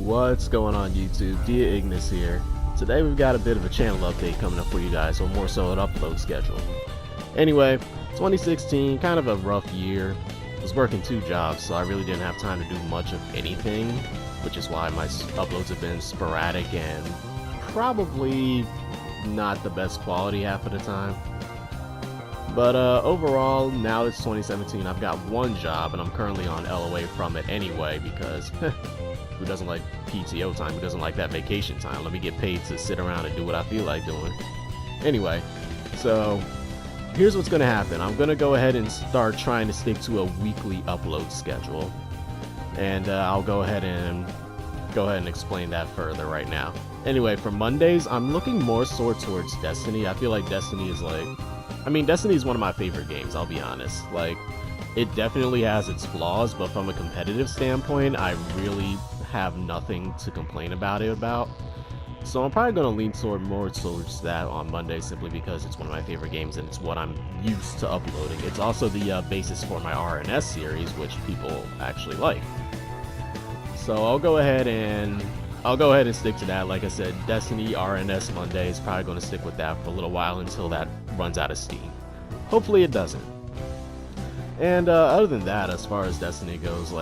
What's going on YouTube? Dia Ignis here. Today we've got a bit of a channel update coming up for you guys, or more so an upload schedule. Anyway, 2016, kind of a rough year. I was working 2 jobs, so I really didn't have time to do much of anything, which is why my uploads have been sporadic and probably not the best quality half of the time. But overall, now it's 2017, I've got 1 job and I'm currently on LOA from it anyway because who doesn't like PTO time? Who doesn't like that vacation time? Let me get paid to sit around and do what I feel like doing. Anyway, so here's what's going to happen. I'm going to go ahead and start trying to stick to a weekly upload schedule. And I'll go ahead and explain that further right now. Anyway, for Mondays, I'm looking more so towards Destiny. I feel like Destiny is Destiny is one of my favorite games, I'll be honest. Like, it definitely has its flaws, but from a competitive standpoint, I really have nothing to complain about it about. So I'm probably going to lean more towards that on Monday, simply because it's one of my favorite games and it's what I'm used to uploading. It's also the basis for my RNS series, which people actually like. So I'll go ahead and stick to that. Like I said, Destiny RNS Monday is probably going to stick with that for a little while until that runs out of steam. Hopefully it doesn't. And other than that, as far as Destiny goes,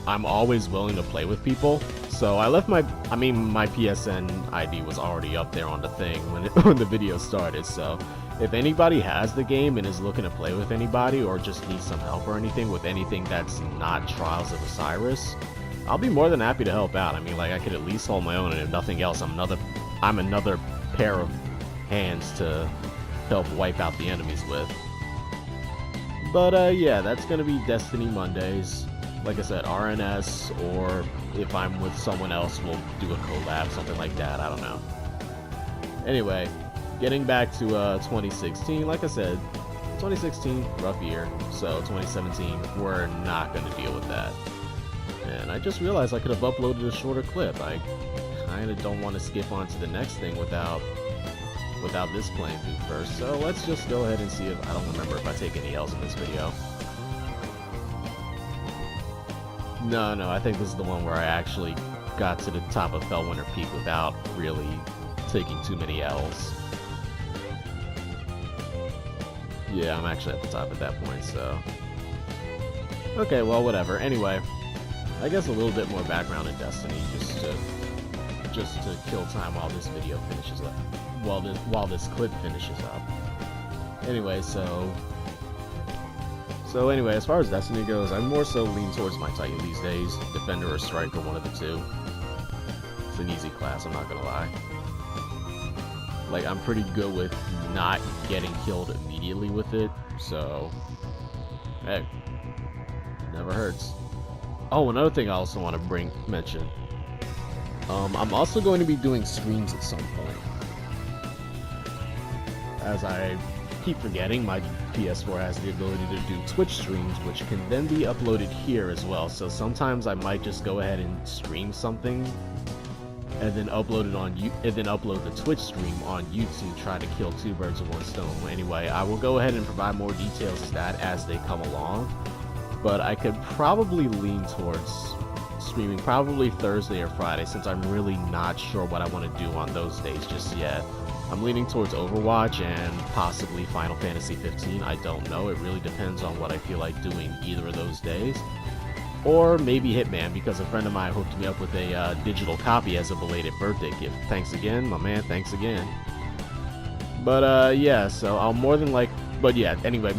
I'm always willing to play with people. So I left my PSN ID was already up there on the thing when the video started. So if anybody has the game and is looking to play with anybody, or just needs some help or anything with anything that's not Trials of Osiris, I'll be more than happy to help out. I could at least hold my own, and if nothing else, I'm another pair of hands to help wipe out the enemies with. But yeah, that's gonna be Destiny Mondays. Like I said, RNS, or if I'm with someone else, we'll do a collab, something like that. I don't know. Anyway, getting back to 2016, like I said, 2016, rough year. So 2017, we're not gonna deal with that. And I just realized I could have uploaded a shorter clip. I kind of don't want to skip on to the next thing without this playing through first. So let's just go ahead and see if I don't remember if I take any L's in this video. No, I think this is the one where I actually got to the top of Fellwinter Peak without really taking too many L's. Yeah, I'm actually at the top at that point, so... Okay, well, whatever. Anyway, I guess a little bit more background in Destiny, just to kill time while this video finishes up. While this clip finishes up. Anyway, so anyway, as far as Destiny goes, I'm more so lean towards my Titan these days. Defender or Striker, one of the two. It's an easy class, I'm not gonna lie. Like, I'm pretty good with not getting killed immediately with it, so hey, never hurts. Oh, another thing I also want to mention. I'm also going to be doing streams at some point. As I keep forgetting, my PS4 has the ability to do Twitch streams, which can then be uploaded here as well. So sometimes I might just go ahead and stream something, and then upload the Twitch stream on YouTube. Try to kill 2 birds with 1 stone. Anyway, I will go ahead and provide more details to that as they come along. But I could probably lean towards streaming probably Thursday or Friday, since I'm really not sure what I want to do on those days just yet. I'm leaning towards Overwatch and possibly Final Fantasy 15. I don't know. It really depends on what I feel like doing either of those days. Or maybe Hitman, because a friend of mine hooked me up with a digital copy as a belated birthday gift. Thanks again, my man. Thanks again. But yeah, so I'll more than but yeah, anyway,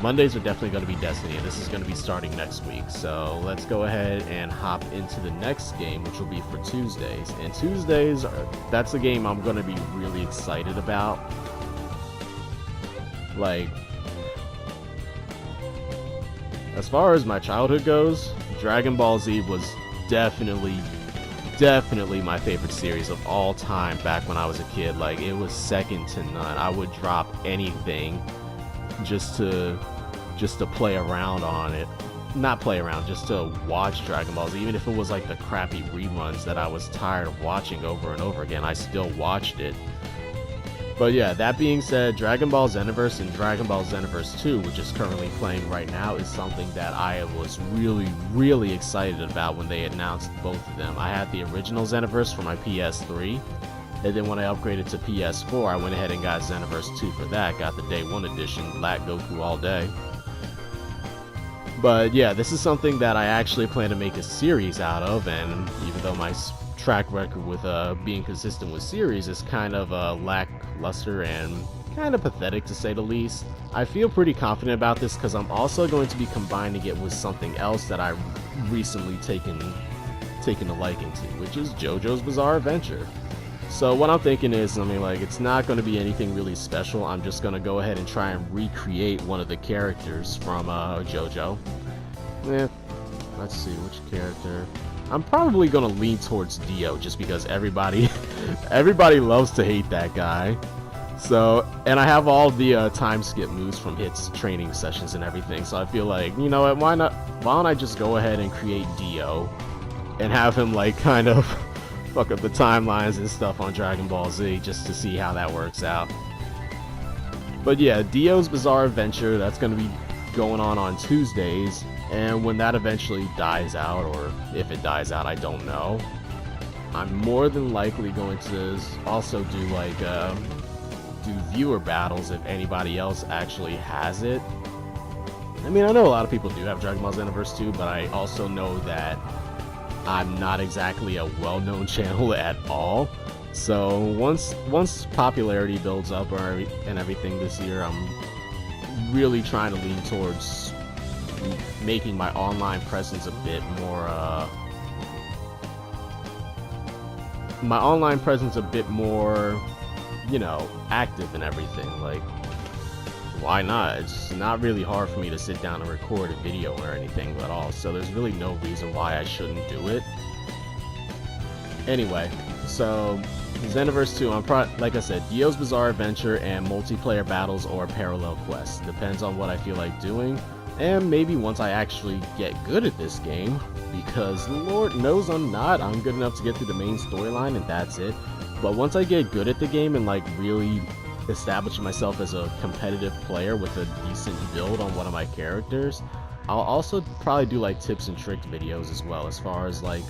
Mondays are definitely going to be Destiny, and this is going to be starting next week. So let's go ahead and hop into the next game, which will be for Tuesdays. And Tuesdays, that's a game I'm going to be really excited about. Like, as far as my childhood goes, Dragon Ball Z was definitely my favorite series of all time back when I was a kid. Like, it was second to none. I would drop anything just to play around on it. Not play around, just to watch Dragon Ball Z. Even if it was like the crappy reruns that I was tired of watching over and over again, I still watched it. But yeah, that being said, Dragon Ball Xenoverse and Dragon Ball Xenoverse 2, which is currently playing right now, is something that I was really excited about when they announced both of them. I had the original Xenoverse for my PS3, and then when I upgraded to PS4, I went ahead and got Xenoverse 2 for that. Got the Day 1 edition, Lat Goku all day. But yeah, this is something that I actually plan to make a series out of, and even though my track record with being consistent with series is kind of lackluster and kind of pathetic to say the least, I feel pretty confident about this because I'm also going to be combining it with something else that I recently taken a liking to, which is JoJo's Bizarre Adventure. So what I'm thinking is, I mean, like, it's not going to be anything really special. I'm just going to go ahead and try and recreate one of the characters from JoJo. Let's see, which character? I'm probably gonna lean towards Dio just because everybody loves to hate that guy. So, and I have all the time skip moves from Hit's training sessions and everything, so I feel like, you know what, why don't I just go ahead and create Dio and have him like kind of fuck up the timelines and stuff on Dragon Ball Z just to see how that works out. But yeah, Dio's Bizarre Adventure, that's gonna be going on Tuesdays. And when that eventually dies out, or if it dies out, I don't know, I'm more than likely going to also do like do viewer battles if anybody else actually has it. I mean, I know a lot of people do have Dragon Ball Xenoverse 2, but I also know that I'm not exactly a well-known channel at all. So once popularity builds up and everything this year, I'm really trying to lean towards making my online presence a bit more you know, active and everything. Like, why not? It's not really hard for me to sit down and record a video or anything at all, so there's really no reason why I shouldn't do it. Anyway, so Xenoverse 2, like I said, Dio's Bizarre Adventure and multiplayer battles or parallel quests. Depends on what I feel like doing. And maybe once I actually get good at this game, because Lord knows I'm not. I'm good enough to get through the main storyline and that's it. But once I get good at the game and like really establish myself as a competitive player with a decent build on one of my characters, I'll also probably do like tips and tricks videos as well, as far as like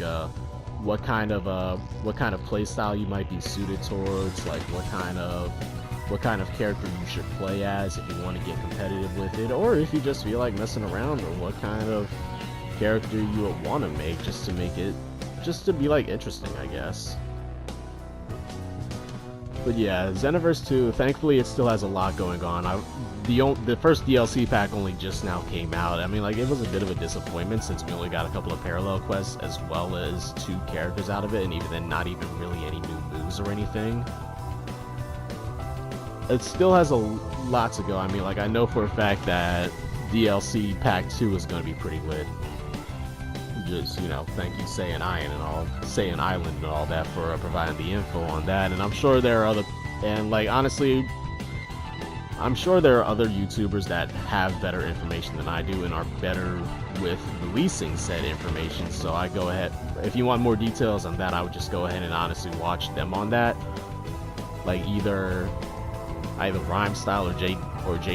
what kind of playstyle you might be suited towards, like what kind of character you should play as if you want to get competitive with it, or if you just feel like messing around, or what kind of character you would want to make just to be like interesting, I guess. But yeah, Xenoverse 2, thankfully it still has a lot going on. The first DLC pack only just now came out. I mean, like, it was a bit of a disappointment since we only got a couple of parallel quests as well as 2 characters out of it, and even then not even really any new moves or anything. It still has a lot to go. I mean, like, I know for a fact that DLC Pack 2 is going to be pretty lit. Just, you know, thank you Saiyan Island and all that for providing the info on that. And I'm sure there are other, and like, honestly, I'm sure there are other YouTubers that have better information than I do and are better with releasing said information. So I go ahead, if you want more details on that, I would just go ahead and honestly watch them on that. Like either Rhyme Style or J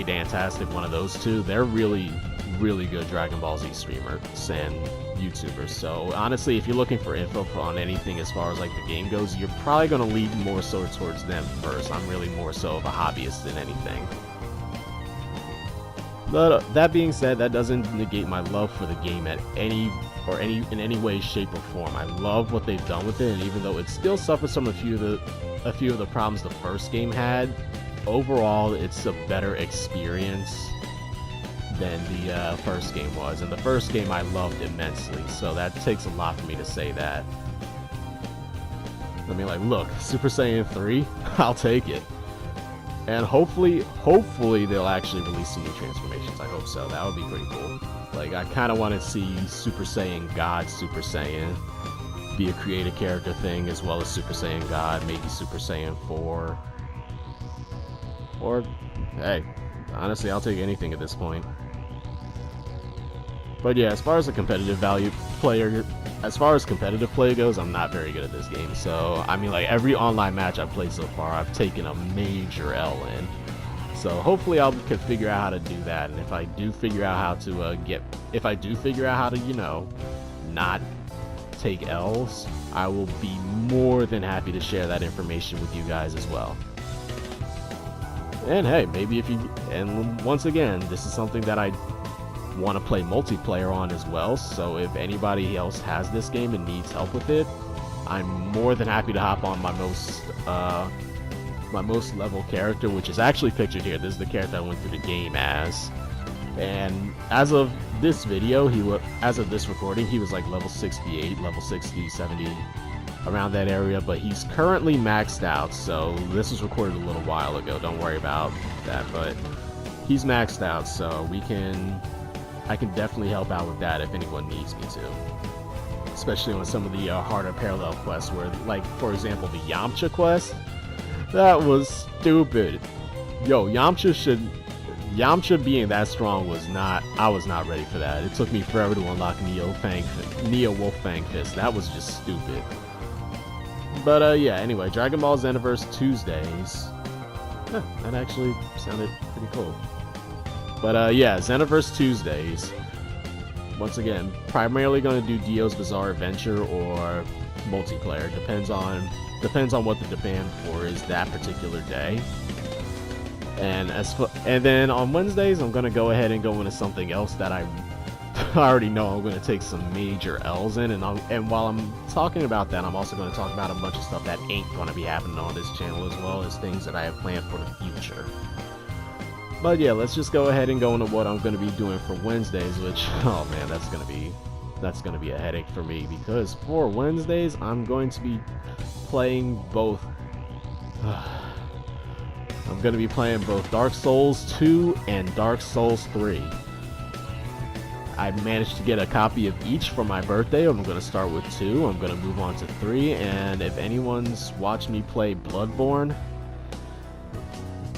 Dantastic, one of those two. They're really good Dragon Ball Z streamers and YouTubers. So honestly, if you're looking for info on anything as far as like the game goes, you're probably going to lean more so towards them first. I'm really more so of a hobbyist than anything. But that being said, that doesn't negate my love for the game in any way, shape, or form. I love what they've done with it, and even though it still suffers from a few of the problems the first game had, overall it's a better experience than the first game was, and the first game I loved immensely, so that takes a lot for me to say that. I mean, like, look, Super Saiyan 3, I'll take it. And hopefully they'll actually release some new transformations. I hope so. That would be pretty cool. Like, I kind of want to see Super Saiyan God Super Saiyan be a creative character thing, as well as Super Saiyan God, maybe Super Saiyan 4. Or, hey, honestly, I'll take anything at this point. But yeah, as far as a competitive value player as far as competitive play goes, I'm not very good at this game. So I mean, like every online match I've played so far, I've taken a major L in. So hopefully I can figure out how to do that, and if I do figure out how to you know, not take L's, I will be more than happy to share that information with you guys as well. And hey, maybe and once again, this is something that I want to play multiplayer on as well, so if anybody else has this game and needs help with it, I'm more than happy to hop on my most level character, which is actually pictured here. This is the character I went through the game as, and as of this video, as of this recording, he was like level 68, level 60, 70, around that area, but he's currently maxed out. So this was recorded a little while ago, don't worry about that, but he's maxed out, so I can definitely help out with that if anyone needs me to, especially on some of the harder parallel quests where, like, for example, the Yamcha quest. That was stupid. Yo, Yamcha being that strong was not, I was not ready for that. It took me forever to unlock Neo Wolf Fang Fist. That was just stupid. But yeah, anyway, Dragon Ball Xenoverse Tuesdays. That actually sounded pretty cool. But yeah, Xenoverse Tuesdays. Once again, primarily going to do Dio's Bizarre Adventure or multiplayer. Depends on what the demand for is that particular day. And then on Wednesdays, I'm gonna go ahead and go into something else that I already know I'm gonna take some major L's in. And while I'm talking about that, I'm also gonna talk about a bunch of stuff that ain't gonna be happening on this channel, as well as things that I have planned for the future. But yeah, let's just go ahead and go into what I'm gonna be doing for Wednesdays, which, oh man, that's gonna be a headache for me, because for Wednesdays I'm going to be playing both. I'm going to be playing both Dark Souls 2 and Dark Souls 3. I managed to get a copy of each for my birthday. I'm going to start with 2, I'm going to move on to 3, and if anyone's watched me play Bloodborne,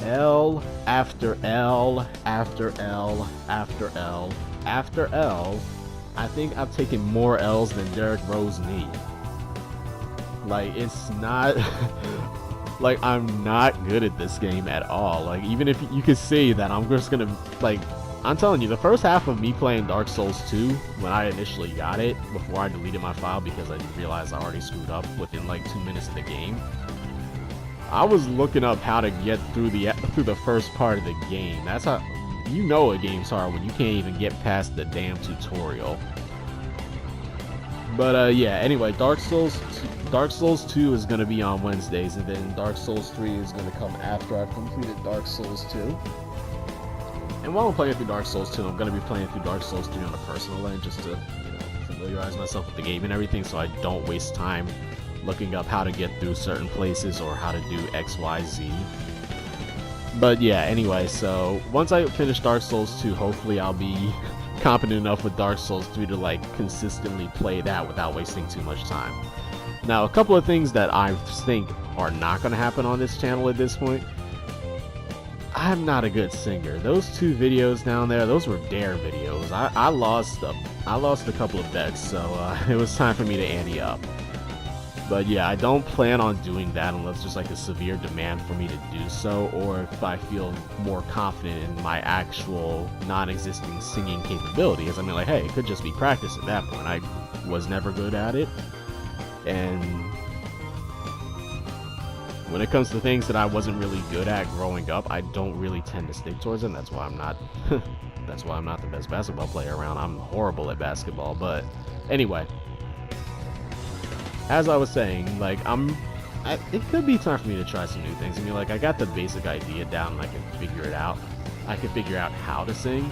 L after L after L after L after L, I think I've taken more L's than Derek Rowe's knee. Like, it's not... like, I'm not good at this game at all. Like, even if you could see that I'm just gonna, like, I'm telling you, the first half of me playing Dark Souls 2, when I initially got it, before I deleted my file because I realized I already screwed up within like 2 minutes of the game, I was looking up how to get through the first part of the game. That's how, you know, a game's hard when you can't even get past the damn tutorial. But yeah, anyway, Dark Souls 2 is going to be on Wednesdays, and then Dark Souls 3 is going to come after I've completed Dark Souls 2. And while I'm playing through Dark Souls 2, I'm going to be playing through Dark Souls 3 on a personal end, just to, you know, familiarize myself with the game and everything, so I don't waste time looking up how to get through certain places or how to do X, Y, Z. But yeah, anyway, so once I finish Dark Souls 2, hopefully I'll be competent enough with Dark Souls 3 to, like, consistently play that without wasting too much time. Now, a couple of things that I think are not going to happen on this channel at this point. I'm not a good singer. Those 2 videos down there, those were dare videos. I lost a couple of bets, so it was time for me to ante up. But yeah, I don't plan on doing that unless there's like a severe demand for me to do so, or if I feel more confident in my actual non-existing singing capabilities. I mean, like, hey, it could just be practice at that point. I was never good at it, and when it comes to things that I wasn't really good at growing up, I don't really tend to stick towards them. That's why I'm not that's why I'm not the best basketball player around. I'm horrible at basketball. But anyway, as I was saying, like, it could be time for me to try some new things. I mean, like, I got the basic idea down and I can figure it out. I can figure out how to sing,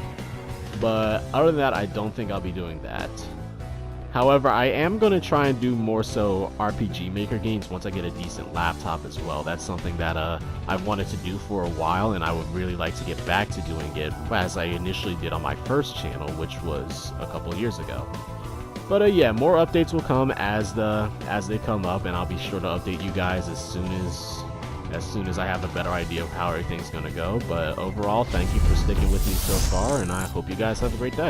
but other than that, I don't think I'll be doing that. However, I am going to try and do more so RPG Maker games once I get a decent laptop as well. That's something that I've wanted to do for a while, and I would really like to get back to doing it, as I initially did on my first channel, which was a couple of years ago. But yeah, more updates will come as they come up, and I'll be sure to update you guys as soon as I have a better idea of how everything's going to go. But overall, thank you for sticking with me so far, and I hope you guys have a great day.